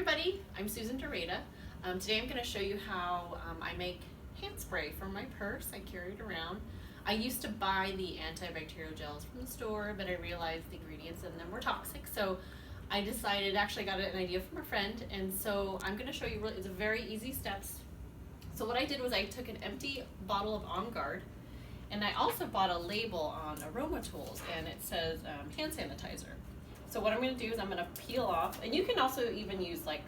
everybody, I'm Susan Dorada. Today I'm going to show you how I make hand spray for my purse. I carry it around. I used to buy the antibacterial gels from the store, but I realized the ingredients in them were toxic, so I decided, actually I got an idea from a friend, and so I'm going to show you, it's a very easy steps. So what I did was I took an empty bottle of On Guard, and I also bought a label on Aroma Tools, and it says hand sanitizer. So what I'm going to do is I'm going to peel off, and you can also even use like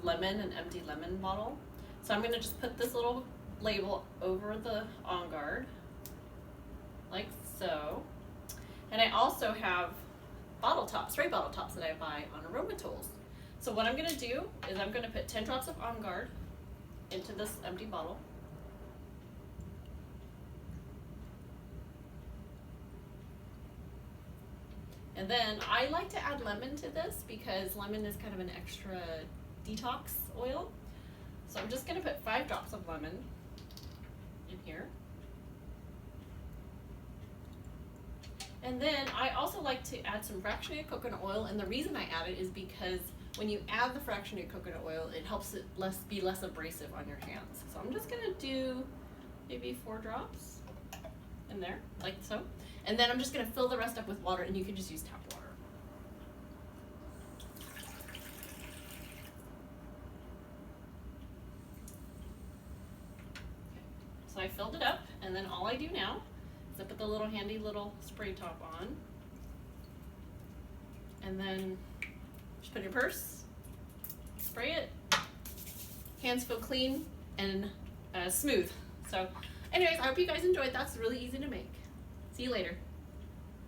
lemon, an empty lemon bottle. So I'm going to just put this little label over the On Guard, like so. And I also have bottle tops, spray bottle tops that I buy on Aroma Tools. So what I'm going to do is I'm going to put 10 drops of On Guard into this empty bottle. And then I like to add lemon to this because lemon is kind of an extra detox oil. So I'm just going to put 5 drops of lemon in here. And then I also like to add some fractionated coconut oil, and the reason I add it is because when you add the fractionated coconut oil, it helps it be less abrasive on your hands. So I'm just going to do maybe 4 drops in there, like so. And then I'm just going to fill the rest up with water, and you can just use tap water. Okay. So I filled it up, and then all I do now is I put the little handy little spray top on. And then just put in your purse, spray it. Hands feel clean and smooth. So anyways, I hope you guys enjoyed. That's really easy to make. See you later.